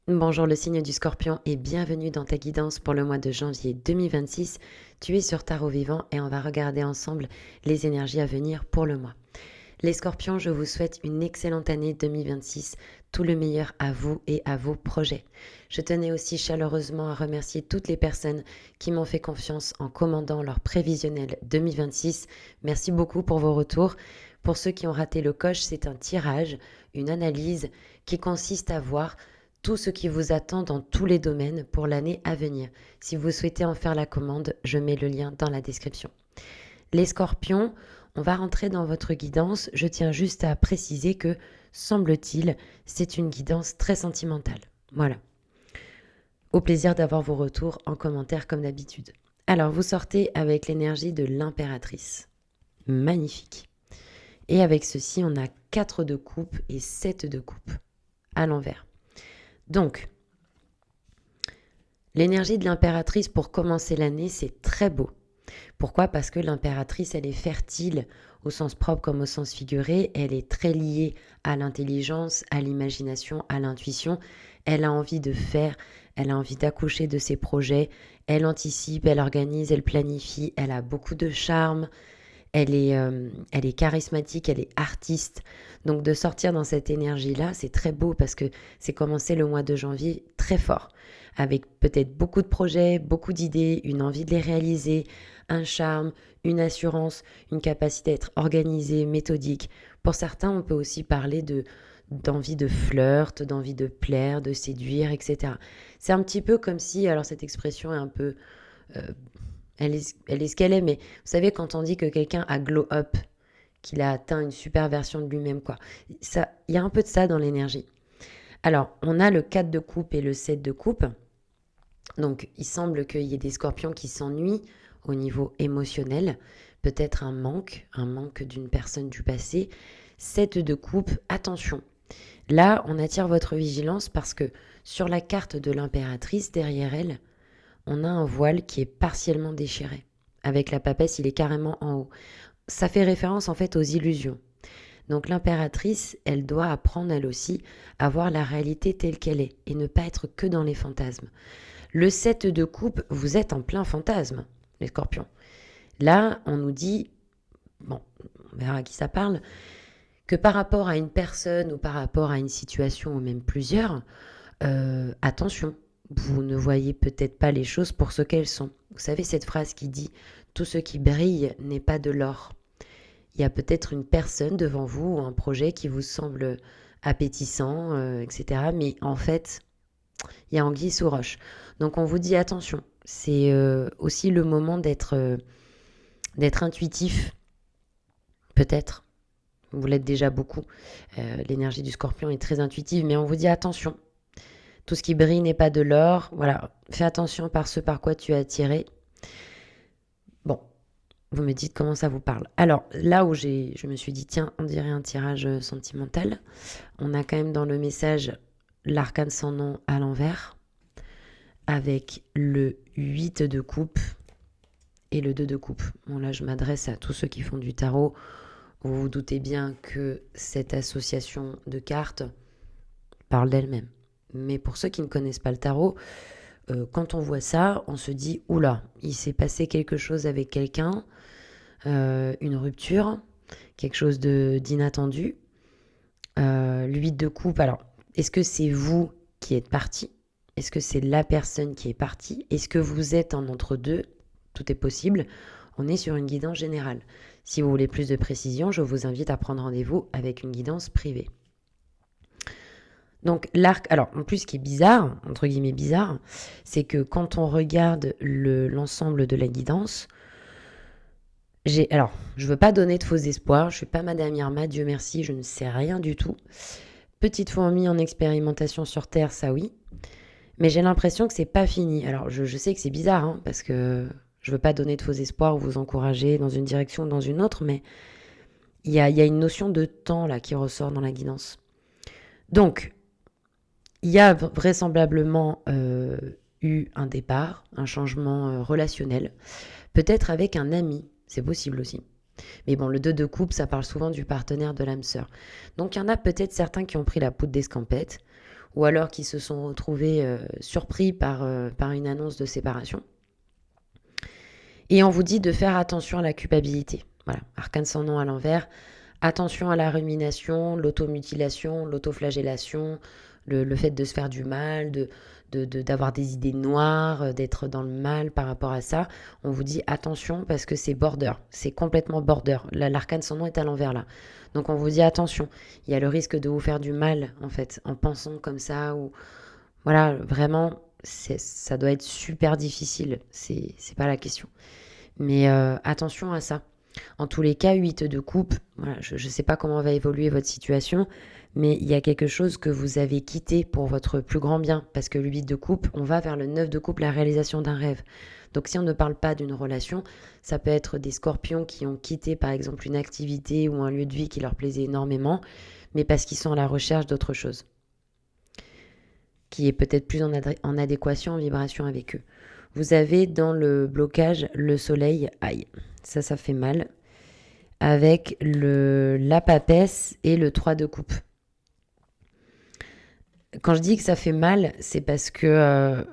Bonjour le signe du Scorpion et bienvenue dans ta guidance pour le mois de janvier 2026. Tu es sur Tarot Vivant et on va regarder ensemble les énergies à venir pour le mois. Les Scorpions, je vous souhaite une excellente année 2026, tout le meilleur à vous et à vos projets. Je tenais aussi chaleureusement à remercier toutes les personnes qui m'ont fait confiance en commandant leur prévisionnel 2026. Merci beaucoup pour vos retours. Pour ceux qui ont raté le coche, c'est un tirage, une analyse qui consiste à voir tout ce qui vous attend dans tous les domaines pour l'année à venir. Si vous souhaitez en faire la commande, je mets le lien dans la description. Les Scorpions, on va rentrer dans votre guidance. Je tiens juste à préciser que, semble-t-il, c'est une guidance très sentimentale. Voilà. Au plaisir d'avoir vos retours en commentaire comme d'habitude. Alors, vous sortez avec l'énergie de l'impératrice. Magnifique. Et avec ceci, on a 4 de coupe et 7 de coupe à l'envers. Donc, l'énergie de l'impératrice pour commencer l'année, c'est très beau. Pourquoi ? Parce que l'impératrice, elle est fertile au sens propre comme au sens figuré. Elle est très liée à l'intelligence, à l'imagination, à l'intuition. Elle a envie de faire, elle a envie d'accoucher de ses projets. Elle anticipe, elle organise, elle planifie. Elle a beaucoup de charme. Elle est charismatique, elle est artiste. Donc de sortir dans cette énergie-là, c'est très beau parce que c'est commencé le mois de janvier très fort, avec peut-être beaucoup de projets, beaucoup d'idées, une envie de les réaliser, un charme, une assurance, une capacité à être organisé, méthodique. Pour certains, on peut aussi parler d'envie de flirt, d'envie de plaire, de séduire, etc. C'est un petit peu comme si, alors cette expression est un peu... euh, elle est ce qu'elle est, mais vous savez, quand on dit que quelqu'un a glow up, qu'il a atteint une super version de lui-même, quoi. Ça, il y a un peu de ça dans l'énergie. Alors, on a le 4 de coupe et le 7 de coupe. Donc, il semble qu'il y ait des scorpions qui s'ennuient au niveau émotionnel. Peut-être un manque d'une personne du passé. 7 de coupe, attention. Là, on attire votre vigilance parce que sur la carte de l'impératrice, derrière elle, on a un voile qui est partiellement déchiré. Avec la papesse, il est carrément en haut. Ça fait référence en fait aux illusions. Donc l'impératrice, elle doit apprendre elle aussi à voir la réalité telle qu'elle est et ne pas être que dans les fantasmes. Le 7 de coupe, vous êtes en plein fantasme, les scorpions. Là, on nous dit, bon, on verra à qui ça parle, que par rapport à une personne ou par rapport à une situation ou même plusieurs, attention, vous ne voyez peut-être pas les choses pour ce qu'elles sont. Vous savez cette phrase qui dit « Tout ce qui brille n'est pas de l'or ». Il y a peut-être une personne devant vous ou un projet qui vous semble appétissant, etc. Mais en fait, il y a anguille sous roche. Donc on vous dit attention, c'est aussi le moment d'être intuitif, peut-être. Vous l'êtes déjà beaucoup. L'énergie du scorpion est très intuitive, mais on vous dit attention. Tout ce qui brille n'est pas de l'or. Voilà, fais attention par ce par quoi tu es attiré. Bon, vous me dites comment ça vous parle. Alors, là où je me suis dit, tiens, on dirait un tirage sentimental, on a quand même dans le message l'arcane sans nom à l'envers, avec le 8 de coupe et le 2 de coupe. Bon, là, je m'adresse à tous ceux qui font du tarot. Vous vous doutez bien que cette association de cartes parle d'elle-même. Mais pour ceux qui ne connaissent pas le tarot, quand on voit ça, on se dit « Oula, il s'est passé quelque chose avec quelqu'un, une rupture, quelque chose d'inattendu. L'huile de coupe, alors, est-ce que c'est vous qui êtes parti ? Est-ce que c'est la personne qui est partie ? Est-ce que vous êtes en entre-deux ? Tout est possible. On est sur une guidance générale. Si vous voulez plus de précision, je vous invite à prendre rendez-vous avec une guidance privée. Donc l'arc, alors en plus ce qui est bizarre, entre guillemets bizarre, c'est que quand on regarde l'ensemble de la guidance, alors je veux pas donner de faux espoirs, je suis pas Madame Irma, Dieu merci, je ne sais rien du tout. Petite fourmi en expérimentation sur Terre, ça oui, mais j'ai l'impression que c'est pas fini. Alors je sais que c'est bizarre, hein, parce que je veux pas donner de faux espoirs ou vous encourager dans une direction ou dans une autre, mais il y a une notion de temps là qui ressort dans la guidance. Donc, il y a vraisemblablement eu un départ, un changement relationnel, peut-être avec un ami, c'est possible aussi. Mais bon, le 2 de coupe, ça parle souvent du partenaire de l'âme sœur. Donc il y en a peut-être certains qui ont pris la poudre d'escampette, ou alors qui se sont retrouvés surpris par une annonce de séparation. Et on vous dit de faire attention à la culpabilité. Voilà, arcane sans nom à l'envers. Attention à la rumination, l'automutilation, l'autoflagellation, le fait de se faire du mal, d'avoir des idées noires, d'être dans le mal par rapport à ça. On vous dit attention parce que c'est border, c'est complètement border. L'arcane sans nom est à l'envers là. Donc on vous dit attention, il y a le risque de vous faire du mal en fait, en pensant comme ça. Ou voilà, vraiment, ça doit être super difficile, c'est pas la question. Mais attention à ça. En tous les cas, 8 de coupe, voilà, je ne sais pas comment va évoluer votre situation, mais il y a quelque chose que vous avez quitté pour votre plus grand bien, parce que le 8 de coupe, on va vers le 9 de coupe, la réalisation d'un rêve. Donc si on ne parle pas d'une relation, ça peut être des scorpions qui ont quitté par exemple une activité ou un lieu de vie qui leur plaisait énormément, mais parce qu'ils sont à la recherche d'autre chose, qui est peut-être plus en adéquation, en vibration avec eux. Vous avez dans le blocage le soleil, aïe, ça fait mal, avec la papesse et le 3 de coupe. Quand je dis que ça fait mal, c'est parce que...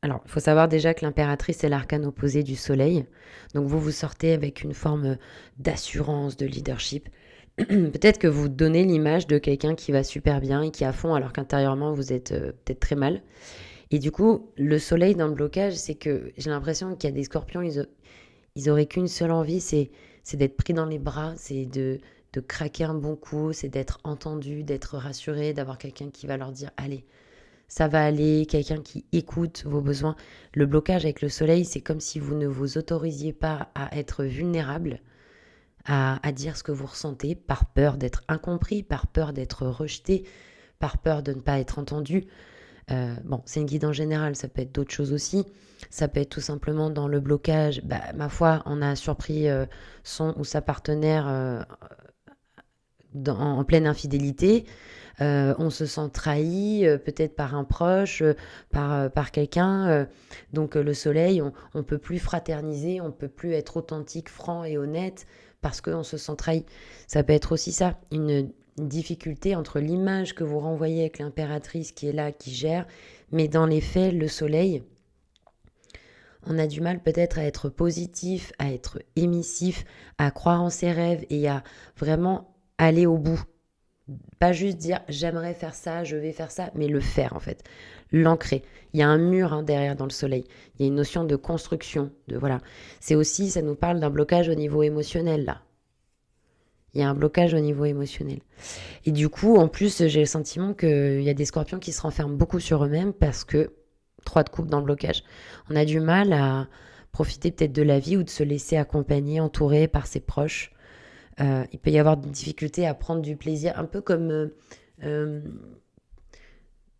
alors, il faut savoir déjà que l'impératrice est l'arcane opposé du soleil. Donc vous sortez avec une forme d'assurance, de leadership. Peut-être que vous donnez l'image de quelqu'un qui va super bien et qui est à fond, alors qu'intérieurement, vous êtes peut-être très mal. Et du coup, le soleil dans le blocage, c'est que j'ai l'impression qu'il y a des scorpions, ils auraient qu'une seule envie, c'est d'être pris dans les bras, c'est de craquer un bon coup, c'est d'être entendu, d'être rassuré, d'avoir quelqu'un qui va leur dire « Allez, ça va aller », quelqu'un qui écoute vos besoins. Le blocage avec le soleil, c'est comme si vous ne vous autorisiez pas à être vulnérable, à dire ce que vous ressentez, par peur d'être incompris, par peur d'être rejeté, par peur de ne pas être entendu. Bon, c'est une guide en général, ça peut être d'autres choses aussi. Ça peut être tout simplement dans le blocage, ma foi, on a surpris son ou sa partenaire en pleine infidélité. On se sent trahi, peut-être par un proche, par quelqu'un. Donc le soleil, on ne peut plus fraterniser, on ne peut plus être authentique, franc et honnête parce qu'on se sent trahi. Ça peut être aussi ça, une difficulté entre l'image que vous renvoyez avec l'impératrice qui est là, qui gère, mais dans les faits, le soleil, on a du mal peut-être à être positif, à être émissif, à croire en ses rêves et à vraiment aller au bout. Pas juste dire j'aimerais faire ça, je vais faire ça, mais le faire en fait. L'ancrer. Il y a un mur derrière dans le soleil. Il y a une notion de construction. Voilà. C'est aussi, ça nous parle d'un blocage au niveau émotionnel là. Il y a un blocage au niveau émotionnel. Et du coup, en plus, j'ai le sentiment qu'il y a des scorpions qui se renferment beaucoup sur eux-mêmes parce que 3 de coupe dans le blocage. On a du mal à profiter peut-être de la vie ou de se laisser accompagner, entourer par ses proches. Il peut y avoir des difficultés à prendre du plaisir, un peu comme...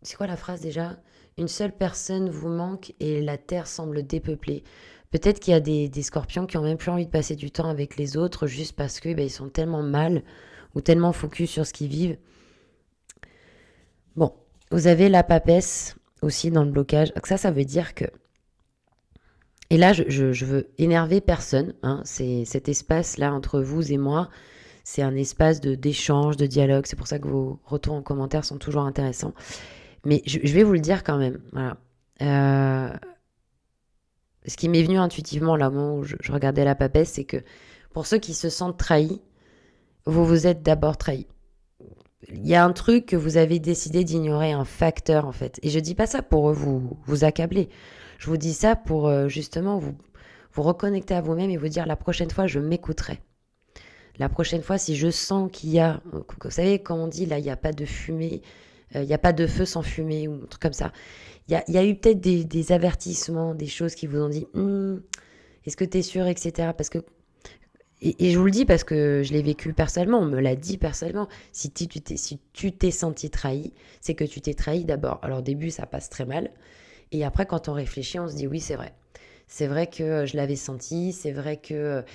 c'est quoi la phrase déjà ? Une seule personne vous manque et la terre semble dépeuplée. Peut-être qu'il y a des scorpions qui ont même plus envie de passer du temps avec les autres juste parce que ils sont tellement mal ou tellement focus sur ce qu'ils vivent. Bon, vous avez la papesse aussi dans le blocage. Ça veut dire que... Et là, je veux énerver personne. Hein. C'est cet espace-là entre vous et moi. C'est un espace d'échange, de dialogue. C'est pour ça que vos retours en commentaire sont toujours intéressants. Mais je vais vous le dire quand même. Voilà. Ce qui m'est venu intuitivement là, au moment où je regardais la papesse, c'est que pour ceux qui se sentent trahis, vous vous êtes d'abord trahis. Il y a un truc que vous avez décidé d'ignorer, un facteur en fait. Et je dis pas ça pour vous accabler. Je vous dis ça pour justement vous reconnecter à vous-même et vous dire la prochaine fois, je m'écouterai. La prochaine fois, si je sens qu'il y a... Vous savez, quand on dit là, il n'y a pas de fumée, il n'y a pas de feu sans fumée ou un truc comme ça. Il y a eu peut-être des avertissements, des choses qui vous ont dit est-ce que tu es sûr, etc. Parce que... Et je vous le dis parce que je l'ai vécu personnellement, on me l'a dit personnellement. Si tu t'es senti trahi, c'est que tu t'es trahi d'abord. Alors au début, ça passe très mal. Et après, quand on réfléchit, on se dit oui, c'est vrai. C'est vrai que je l'avais senti, c'est vrai que...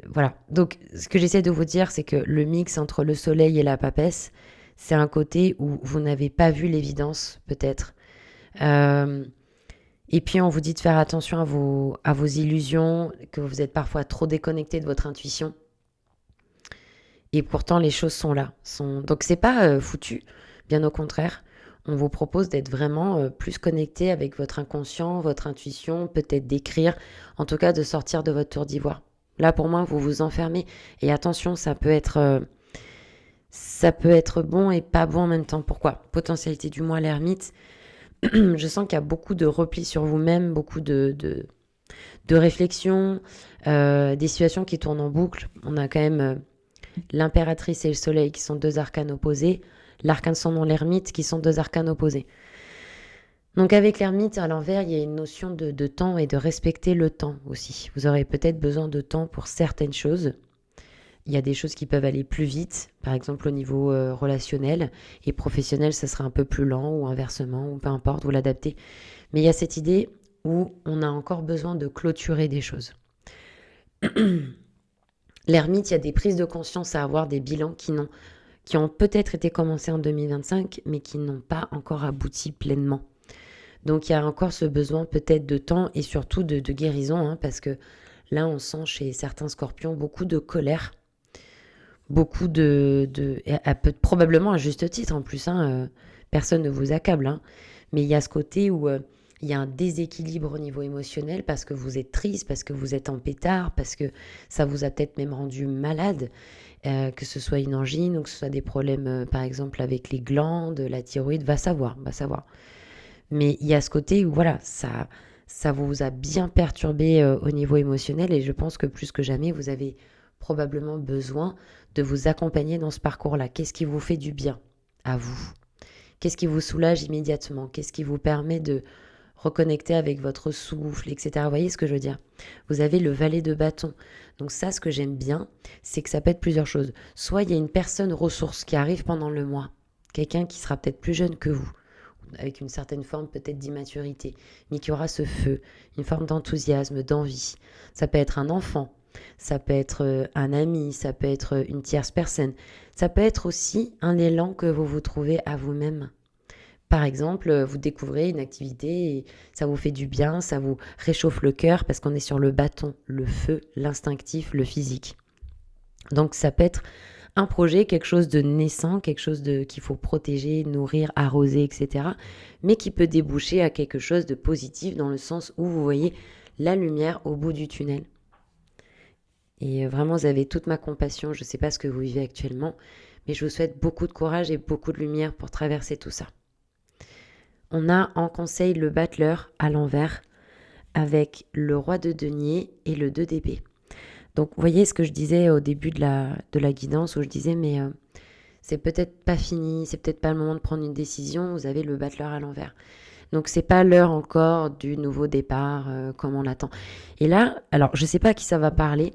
voilà. Donc, ce que j'essaie de vous dire, c'est que le mix entre le soleil et la papesse, c'est un côté où vous n'avez pas vu l'évidence, peut-être. Et puis, on vous dit de faire attention à vos illusions, que vous êtes parfois trop déconnecté de votre intuition. Et pourtant, les choses sont là. Donc, c'est pas foutu, bien au contraire. On vous propose d'être vraiment plus connecté avec votre inconscient, votre intuition, peut-être d'écrire, en tout cas de sortir de votre tour d'ivoire. Là, pour moi, vous vous enfermez. Et attention, ça peut être bon et pas bon en même temps. Pourquoi? Potentialité du mois, l'ermite. Je sens qu'il y a beaucoup de repli sur vous-même, beaucoup de réflexion, des situations qui tournent en boucle. On a quand même l'impératrice et le soleil qui sont deux arcanes opposés, l'arcane sans nom, l'ermite, qui sont deux arcanes opposés. Donc avec l'ermite à l'envers, il y a une notion de temps et de respecter le temps aussi. Vous aurez peut-être besoin de temps pour certaines choses. Il y a des choses qui peuvent aller plus vite, par exemple au niveau relationnel, et professionnel, ça sera un peu plus lent ou inversement, ou peu importe, vous l'adaptez. Mais il y a cette idée où on a encore besoin de clôturer des choses. L'ermite, il y a des prises de conscience à avoir, des bilans qui ont peut-être été commencés en 2025, mais qui n'ont pas encore abouti pleinement. Donc il y a encore ce besoin peut-être de temps et surtout de guérison, hein, parce que là, on sent chez certains scorpions beaucoup de colère, beaucoup probablement à juste titre en plus, hein, personne ne vous accable, hein, mais il y a ce côté où il y a un déséquilibre au niveau émotionnel parce que vous êtes triste, parce que vous êtes en pétard, parce que ça vous a peut-être même rendu malade, que ce soit une angine ou que ce soit des problèmes, par exemple, avec les glandes, la thyroïde, va savoir. Mais il y a ce côté où, voilà, ça vous a bien perturbé au niveau émotionnel et je pense que plus que jamais, vous avez probablement besoin de vous accompagner dans ce parcours-là. Qu'est-ce qui vous fait du bien à vous? Qu'est-ce qui vous soulage immédiatement? Qu'est-ce qui vous permet de reconnecter avec votre souffle, etc. Vous voyez ce que je veux dire? Vous avez le valet de bâton. Donc ça, ce que j'aime bien, c'est que ça peut être plusieurs choses. Soit il y a une personne ressource qui arrive pendant le mois, quelqu'un qui sera peut-être plus jeune que vous, avec une certaine forme peut-être d'immaturité, mais qui aura ce feu, une forme d'enthousiasme, d'envie. Ça peut être un enfant, ça peut être un ami, ça peut être une tierce personne. Ça peut être aussi un élan que vous vous trouvez à vous-même. Par exemple, vous découvrez une activité et ça vous fait du bien, ça vous réchauffe le cœur parce qu'on est sur le bâton, le feu, l'instinctif, le physique. Donc ça peut être un projet, quelque chose de naissant, quelque chose qu'il faut protéger, nourrir, arroser, etc. Mais qui peut déboucher à quelque chose de positif dans le sens où vous voyez la lumière au bout du tunnel. Et vraiment, vous avez toute ma compassion. Je ne sais pas ce que vous vivez actuellement, mais je vous souhaite beaucoup de courage et beaucoup de lumière pour traverser tout ça. On a en conseil le battleur à l'envers avec le roi de denier et le 2 d'épée. Donc, vous voyez ce que je disais au début de la guidance où je disais, mais c'est peut-être pas fini, c'est peut-être pas le moment de prendre une décision. Vous avez le battleur à l'envers. Donc, c'est pas l'heure encore du nouveau départ comme on l'attend. Et là, alors, je sais pas à qui ça va parler,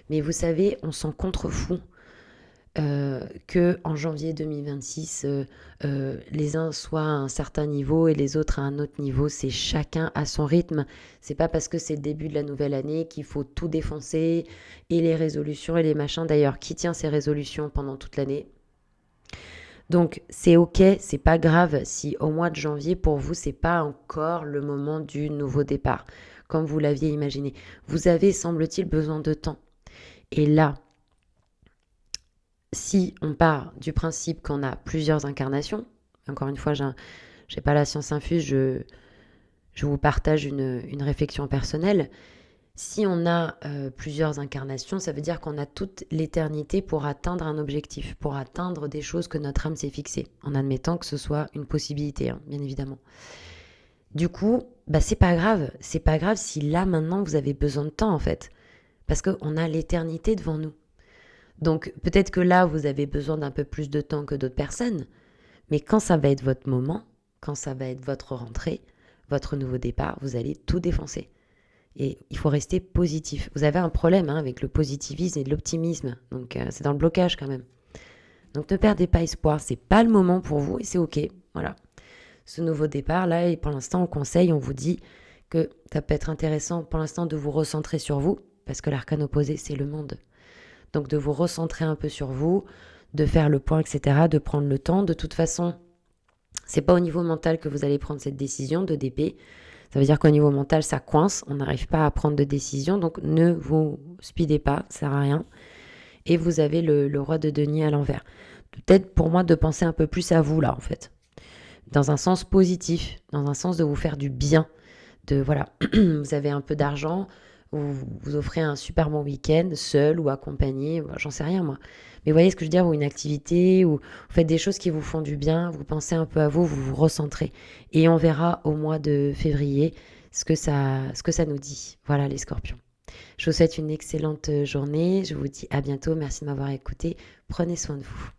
mais vous savez, on s'en contrefout. Que en janvier 2026, les uns soient à un certain niveau et les autres à un autre niveau. C'est chacun à son rythme. C'est pas parce que c'est le début de la nouvelle année qu'il faut tout défoncer et les résolutions et les machins. D'ailleurs, qui tient ces résolutions pendant toute l'année? Donc c'est ok, c'est pas grave si au mois de janvier pour vous c'est pas encore le moment du nouveau départ, comme vous l'aviez imaginé. Vous avez, semble-t-il, besoin de temps. Et là, si on part du principe qu'on a plusieurs incarnations, encore une fois, je n'ai pas la science infuse, je vous partage une réflexion personnelle. Si on a plusieurs incarnations, ça veut dire qu'on a toute l'éternité pour atteindre un objectif, pour atteindre des choses que notre âme s'est fixées, en admettant que ce soit une possibilité, hein, bien évidemment. Du coup, c'est pas grave si là, maintenant, vous avez besoin de temps, en fait, parce qu'on a l'éternité devant nous. Donc peut-être que là, vous avez besoin d'un peu plus de temps que d'autres personnes, mais quand ça va être votre moment, quand ça va être votre rentrée, votre nouveau départ, vous allez tout défoncer. Et il faut rester positif. Vous avez un problème avec le positivisme et l'optimisme, donc c'est dans le blocage quand même. Donc ne perdez pas espoir, c'est pas le moment pour vous et c'est ok, voilà. Ce nouveau départ là, et pour l'instant on conseille, on vous dit que ça peut être intéressant pour l'instant de vous recentrer sur vous, parce que l'arcane opposé c'est le monde. Donc de vous recentrer un peu sur vous, de faire le point, etc., de prendre le temps. De toute façon, c'est pas au niveau mental que vous allez prendre cette décision de DP. Ça veut dire qu'au niveau mental, ça coince, on n'arrive pas à prendre de décision, donc ne vous speedez pas, ça sert à rien. Et vous avez le roi de denier à l'envers. Peut-être pour moi de penser un peu plus à vous là, en fait. dans un sens positif, dans un sens de vous faire du bien. De voilà, vous avez un peu d'argent, vous offrez un super bon week-end, seul ou accompagné, j'en sais rien moi. Mais vous voyez ce que je veux dire, ou une activité, ou vous faites des choses qui vous font du bien, vous pensez un peu à vous, vous vous recentrez. Et on verra au mois de février ce que ça nous dit. Voilà les scorpions. Je vous souhaite une excellente journée, je vous dis à bientôt, merci de m'avoir écouté, prenez soin de vous.